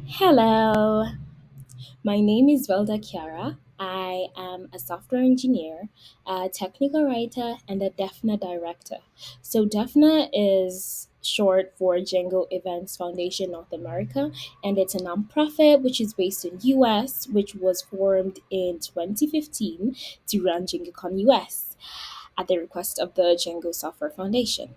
Hello, my name is Velda Kiara. I am a software engineer, a technical writer, and a DEFNA director. So, DEFNA is short for Django Events Foundation North America, and it's a nonprofit which is based in US, which was formed in 2015 to run DjangoCon US at the request of the Django Software Foundation.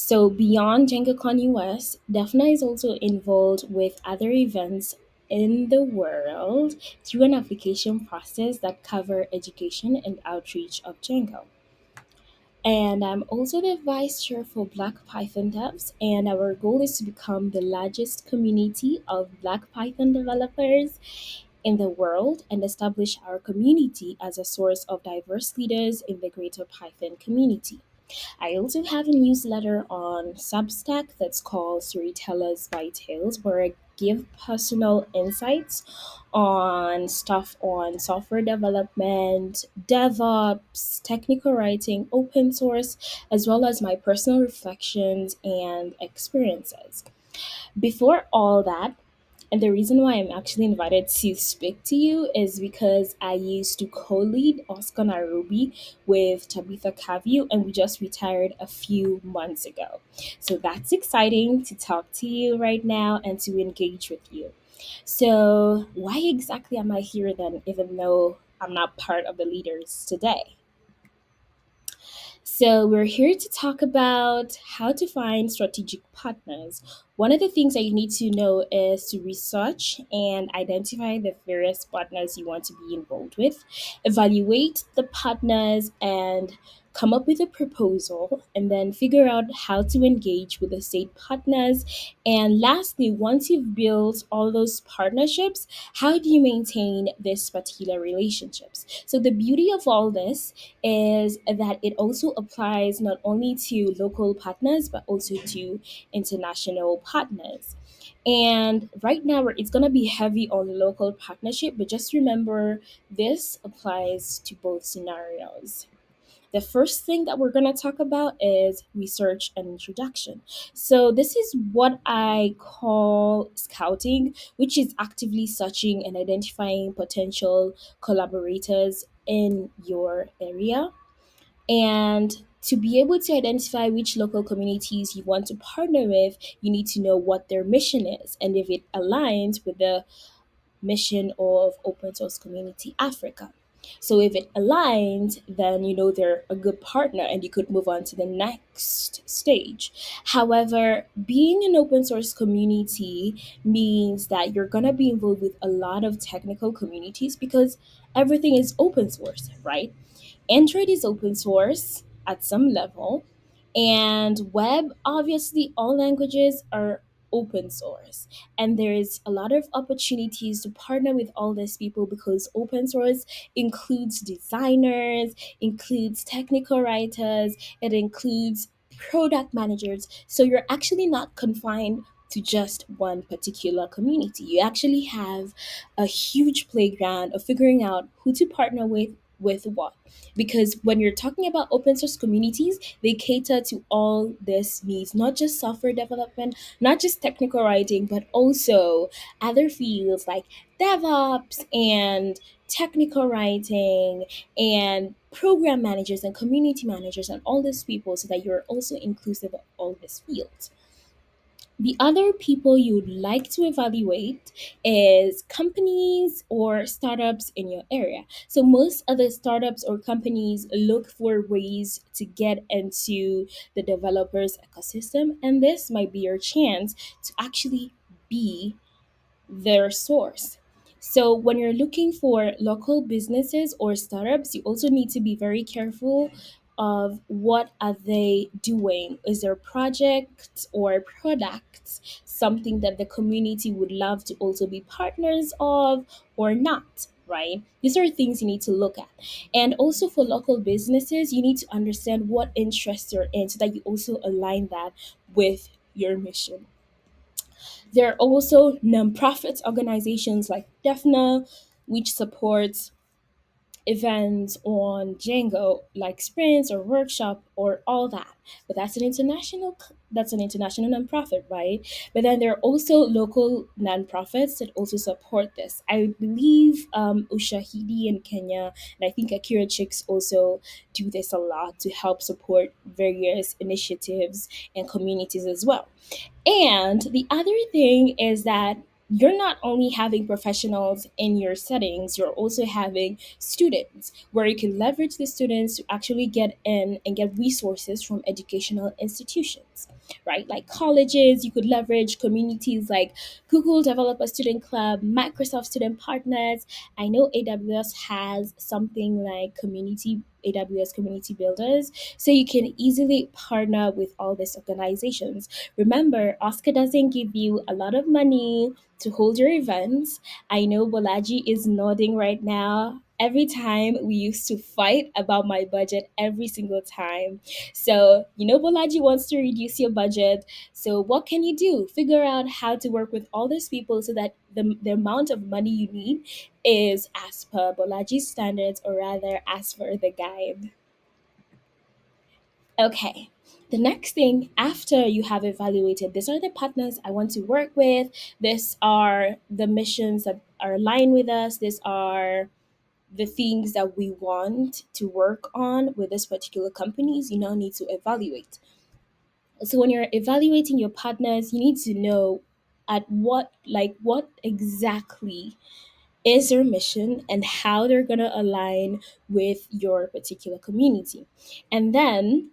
So beyond JangoCon US, DEFNA is also involved with other events in the world through an application process that cover education and outreach of Django. And I'm also the vice chair for Black Python devs, and our goal is to become the largest community of Black Python developers in the world and establish our community as a source of diverse leaders in the greater Python community. I also have a newsletter on Substack that's called Storytellers by Tales, where I give personal insights on stuff on software development, DevOps, technical writing, open source, as well as my personal reflections and experiences. Before all that, and the reason why I'm actually invited to speak to you is because I used to co lead Oscar Nairobi with Tabitha Cavu, and we just retired a few months ago. So that's exciting to talk to you right now and to engage with you. So, why exactly am I here then, even though I'm not part of the leaders today? So, we're here to talk about how to find strategic partners. One of the things that you need to know is to research and identify the various partners you want to be involved with, evaluate the partners, and come up with a proposal, and then figure out how to engage with the state partners. And lastly, once you've built all those partnerships, how do you maintain this particular relationships? So, the beauty of all this is that it also applies not only to local partners but also to international partners. And right now, it's going to be heavy on local partnership, but just remember this applies to both scenarios. The first thing that we're going to talk about is research and introduction. So, this is what I call scouting, which is actively searching and identifying potential collaborators in your area. And to be able to identify which local communities you want to partner with, you need to know what their mission is and if it aligns with the mission of Open Source Community Africa. So if it aligns, then you know they're a good partner and you could move on to the next stage. However, being an open source community means that you're going to be involved with a lot of technical communities because everything is open source, right? Android is open source at some level, and web, obviously, all languages are open source. And there's a lot of opportunities to partner with all these people because open source includes designers, includes technical writers, it includes product managers. So you're actually not confined to just one particular community. You actually have a huge playground of figuring out who to partner with what, because when you're talking about open source communities, they cater to all these needs, not just software development, not just technical writing, but also other fields like DevOps and technical writing and program managers and community managers and all these people, so that you're also inclusive of all these fields. The other people you'd like to evaluate is companies or startups in your area. So most other startups or companies look for ways to get into the developers ecosystem, and this might be your chance to actually be their source. So when you're looking for local businesses or startups, you also need to be very careful of what are they doing. Is their projects or products something that the community would love to also be partners of or not? Right? These are things you need to look at. And also for local businesses, you need to understand what interests you're in so that you also align that with your mission. There are also nonprofit organizations like DEFNA, which supports events on Django, like sprints or workshop or all that. But that's an international nonprofit, right? But then there are also local nonprofits that also support this. I believe Ushahidi in Kenya and I think Akira Chicks also do this a lot to help support various initiatives and communities as well. And the other thing is that you're not only having professionals in your settings, you're also having students where you can leverage the students to actually get in and get resources from educational institutions, right? Like colleges, you could leverage communities like Google Developer Student Club, Microsoft Student Partners. I know AWS has something like community AWS community builders, so you can easily partner with all these organizations. Remember, Oscar doesn't give you a lot of money to hold your events. I know Bolaji is nodding right now. Every time we used to fight about my budget every single time. So, Bolaji wants to reduce your budget. So, what can you do? Figure out how to work with all those people so that the amount of money you need is as per Bolaji's standards, or rather, as per the guide. Okay. The next thing after you have evaluated, these are the partners I want to work with, these are the missions that are aligned with us, these are the things that we want to work on with this particular companies, you now need to evaluate. So when you're evaluating your partners, you need to know at what exactly is their mission and how they're going to align with your particular community. And then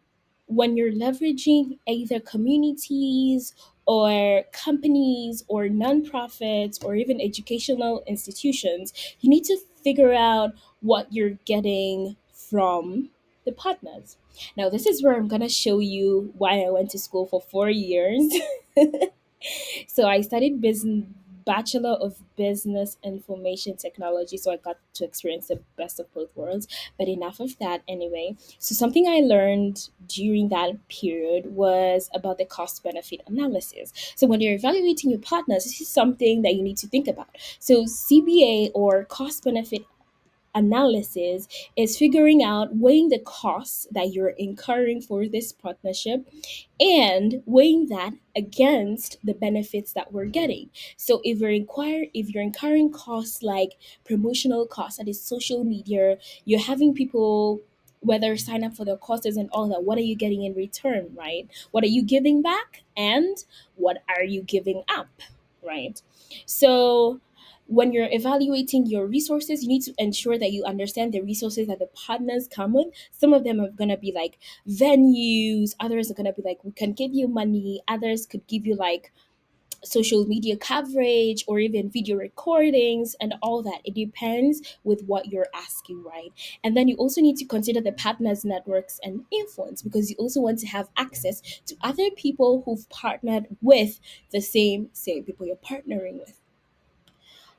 when you're leveraging either communities or companies or nonprofits or even educational institutions, you need to figure out what you're getting from the partners. Now, this is where I'm going to show you why I went to school for 4 years. So I studied business, Bachelor of Business Information Technology. So I got to experience the best of both worlds. But enough of that anyway. So something I learned during that period was about the cost benefit analysis. So when you're evaluating your partners, this is something that you need to think about. So CBA, or cost benefit analysis, is figuring out, weighing the costs that you're incurring for this partnership and weighing that against the benefits that we're getting. So if you're incurring costs like promotional costs, that is social media, you're having people whether sign up for the courses and all that, what are you getting in return, right? What are you giving back and what are you giving up, right? So when you're evaluating your resources, you need to ensure that you understand the resources that the partners come with. Some of them are going to be like venues, others are going to be like, we can give you money, others could give you like social media coverage or even video recordings and all that. It depends with what you're asking, right? And then you also need to consider the partners networks and influence, because you also want to have access to other people who've partnered with the same people you're partnering with.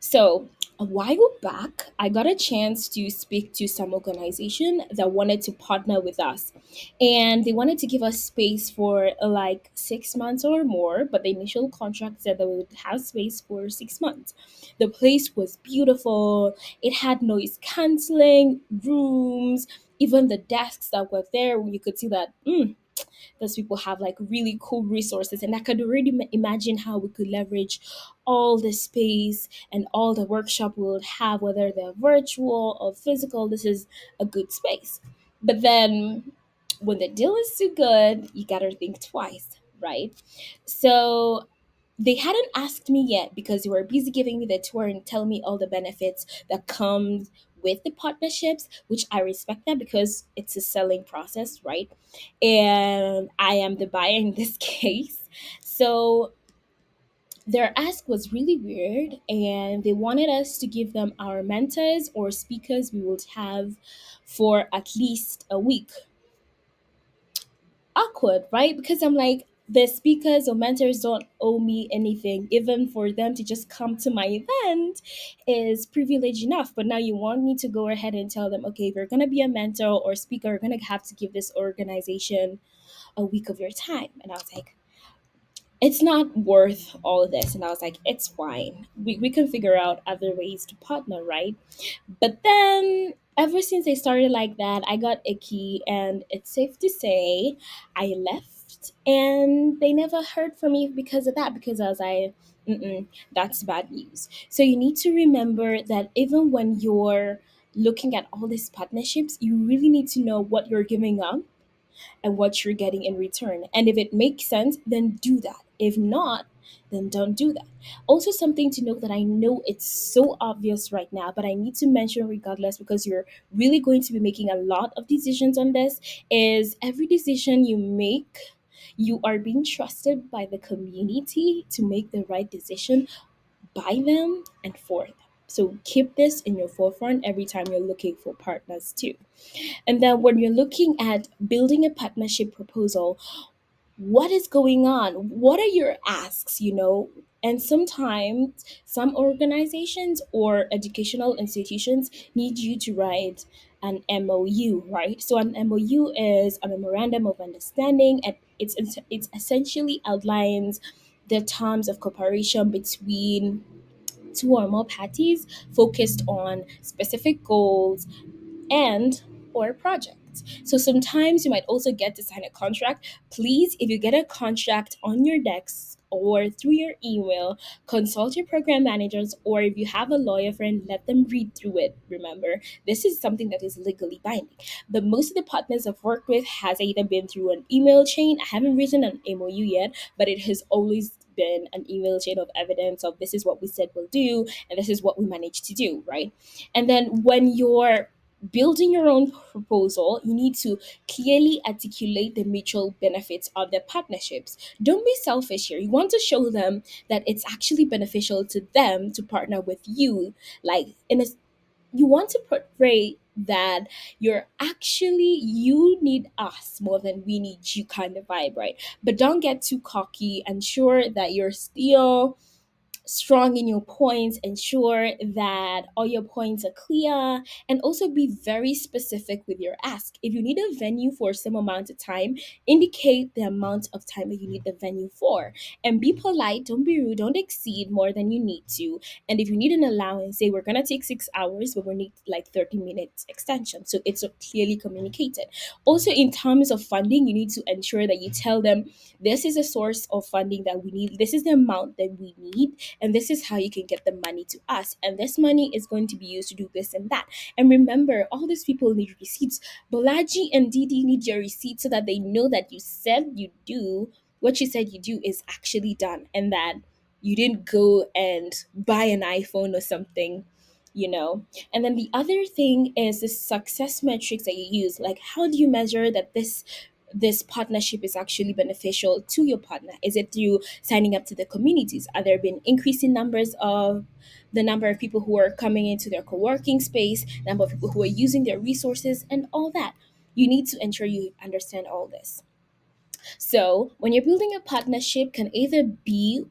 So a while back, I got a chance to speak to some organization that wanted to partner with us. And they wanted to give us space for like 6 months or more, but the initial contract said that we would have space for 6 months. The place was beautiful, it had noise canceling, rooms, even the desks that were there, you could see that those people have like really cool resources, and I could already imagine how we could leverage all the space and all the workshop we would have, whether they're virtual or physical. This is a good space. But then when the deal is too good, you gotta think twice, right? So they hadn't asked me yet because they were busy giving me the tour and telling me all the benefits that comes with the partnerships, which I respect that because it's a selling process, right? And I am the buyer in this case. So their ask was really weird, and they wanted us to give them our mentors or speakers we would have for at least a week. Awkward, right? Because I'm like, the speakers or mentors don't owe me anything. Even for them to just come to my event is privilege enough. But now you want me to go ahead and tell them, okay, if you're going to be a mentor or speaker, you're going to have to give this organization a week of your time. And I was like, it's not worth all of this. And I was like, it's fine. We can figure out other ways to partner, right? But then ever since I started like that, I got icky, and it's safe to say I left, and they never heard from me because of that. Because I was like, mm-mm, that's bad news. So you need to remember that even when you're looking at all these partnerships, you really need to know what you're giving up and what you're getting in return. And if it makes sense, then do that. If not, then don't do that. Also, something to note that I know it's so obvious right now, but I need to mention regardless because you're really going to be making a lot of decisions on this is every decision you make, you are being trusted by the community to make the right decision by them and for them. So keep this in your forefront every time you're looking for partners too. And then when you're looking at building a partnership proposal, what is going on? What are your asks, you know? And sometimes some organizations or educational institutions need you to write an MOU, right? So an MOU is a memorandum of understanding, and it's essentially outlines the terms of cooperation between two or more parties focused on specific goals and or project. So sometimes you might also get to sign a contract. Please, if you get a contract on your desk or through your email, consult your program managers, or if you have a lawyer friend, let them read through it. Remember, this is something that is legally binding. But most of the partners I've worked with has either been through an email chain. I haven't written an MOU yet, but it has always been an email chain of evidence of this is what we said we'll do and this is what we managed to do, right? And then when you're building your own proposal, you need to clearly articulate the mutual benefits of the partnerships. Don't be selfish here. You want to show them that it's actually beneficial to them to partner with you. Like in a, you want to portray that you need us more than we need you kind of vibe, right? But don't get too cocky. Ensure that you're still strong in your points, ensure that all your points are clear, and also be very specific with your ask. If you need a venue for some amount of time, indicate the amount of time that you need the venue for. And be polite, don't be rude, don't exceed more than you need to. And if you need an allowance, say we're gonna take 6 hours, but we need like 30 minutes extension. So it's clearly communicated. Also, in terms of funding, you need to ensure that you tell them this is a source of funding that we need, this is the amount that we need, and this is how you can get the money to us, and this money is going to be used to do this and that. And remember, all these people need receipts. Bolaji and Didi need your receipts so that they know that you said you do what you said you do is actually done, and that you didn't go and buy an iPhone or something, you know. And then the other thing is the success metrics that you use. Like, how do you measure that this partnership is actually beneficial to your partner? Is it through signing up to the communities? Are there been increasing numbers of the number of people who are coming into their co-working space, number of people who are using their resources, and all that? You need to ensure you understand all this. So when you're building a partnership, can either be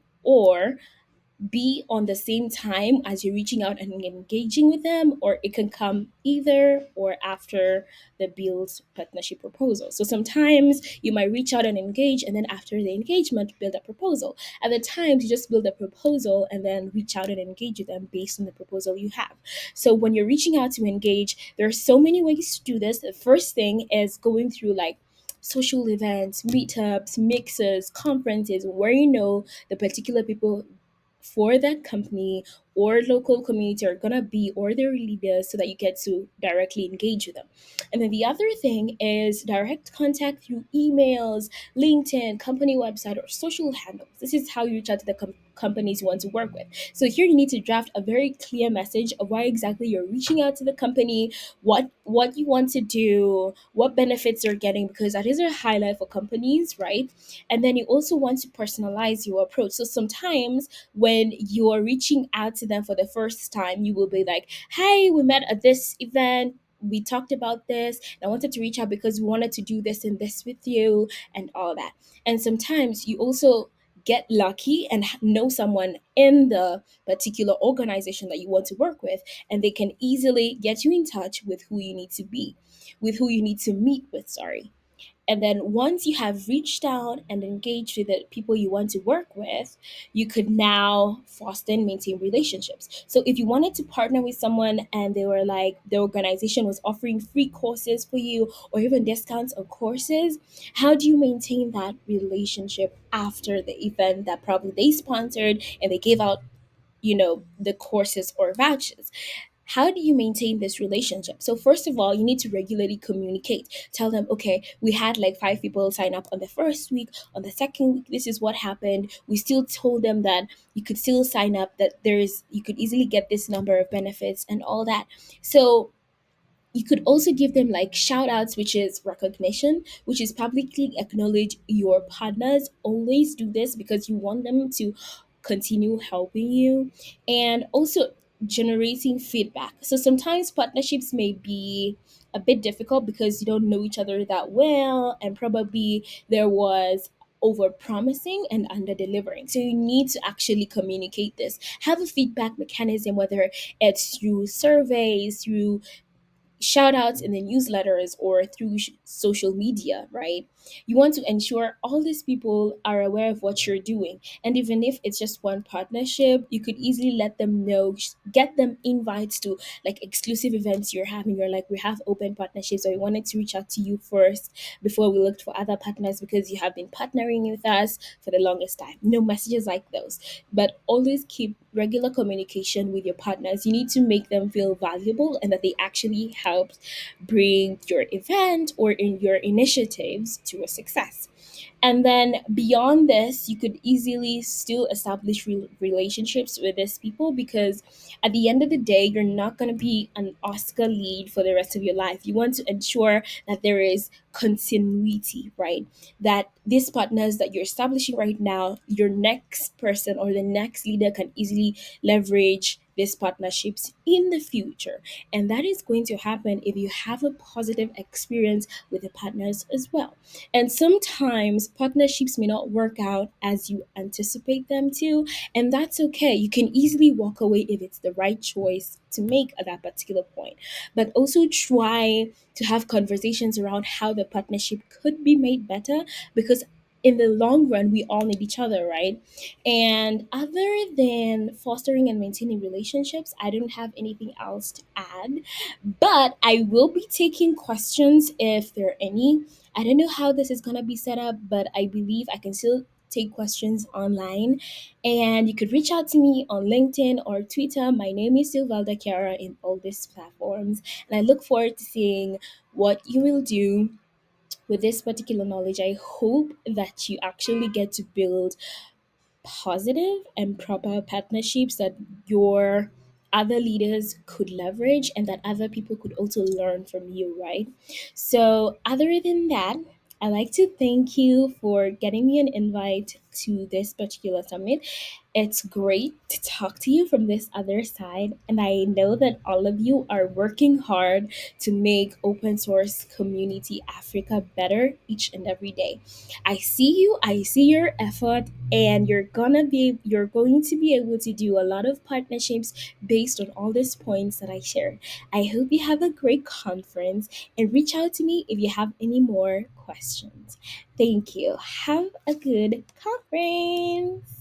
on the same time as you're reaching out and engaging with them, or it can come either or after the build partnership proposal. So sometimes you might reach out and engage, and then after the engagement, build a proposal. At the times, you just build a proposal and then reach out and engage with them based on the proposal you have. So when you're reaching out to engage, there are so many ways to do this. The first thing is going through like social events, meetups, mixers, conferences, where you know the particular people for that company or local community are gonna be, or their leaders, so that you get to directly engage with them. And then the other thing is direct contact through emails, LinkedIn, company website, or social handles. This is how you reach out to the companies you want to work with. So here you need to draft a very clear message of why exactly you're reaching out to the company, what you want to do, what benefits you're getting, because that is a highlight for companies, right? And then you also want to personalize your approach. So sometimes when you're reaching out to them for the first time, you will be like, hey, we met at this event. We talked about this. I wanted to reach out because we wanted to do this and this with you and all that. And sometimes you also get lucky and know someone in the particular organization that you want to work with, and they can easily get you in touch with who you need to meet with, sorry. And then once you have reached out and engaged with the people you want to work with, you could now foster and maintain relationships. So if you wanted to partner with someone and they were like, the organization was offering free courses for you or even discounts on courses, how do you maintain that relationship after the event that probably they sponsored and they gave out, the courses or vouchers? How do you maintain this relationship? So first of all, you need to regularly communicate. Tell them, okay, we had like 5 people sign up on the first week. On the second week, this is what happened. We still told them that you could still sign up, that you could easily get this number of benefits and all that. So you could also give them like shout outs, which is recognition, which is publicly acknowledge your partners. Always do this because you want them to continue helping you. And also generating feedback. So sometimes partnerships may be a bit difficult because you don't know each other that well, and probably there was over promising and under delivering. So you need to actually communicate this. Have a feedback mechanism, whether it's through surveys, through shout outs in the newsletters, or through social media, right? You want to ensure all these people are aware of what you're doing. And even if it's just one partnership, you could easily let them know, get them invites to like exclusive events you're having. You're like, we have open partnerships, or we wanted to reach out to you first before we looked for other partners because you have been partnering with us for the longest time. No messages like those, but always keep regular communication with your partners. You need to make them feel valuable and that they actually helped bring your event or in your initiatives to a success. And then beyond this, you could easily still establish relationships with these people, because at the end of the day, you're not going to be an Oscar lead for the rest of your life. You want to ensure that there is continuity, right? That these partners that you're establishing right now, your next person or the next leader can easily leverage these partnerships in the future. And that is going to happen if you have a positive experience with the partners as well. And sometimes partnerships may not work out as you anticipate them to, and that's okay. You can easily walk away if it's the right choice to make at that particular point. But also try to have conversations around how the partnership could be made better, because in the long run, we all need each other, right? And other than fostering and maintaining relationships, I don't have anything else to add. But I will be taking questions if there are any. I don't know how this is going to be set up, but I believe I can still take questions online. And you could reach out to me on LinkedIn or Twitter. My name is still Velda Kiara in all these platforms. And I look forward to seeing what you will do with this particular knowledge. I hope that you actually get to build positive and proper partnerships that your other leaders could leverage and that other people could also learn from you, right? So, other than that, I'd like to thank you for getting me an invite to this particular summit. It's great to talk to you from this other side, and I know that all of you are working hard to make open source community Africa better each and every day. I see you, I see your effort, and you're going to be able to do a lot of partnerships based on all these points that I shared. I hope you have a great conference, and reach out to me if you have any more questions. Thank you. Have a good conference.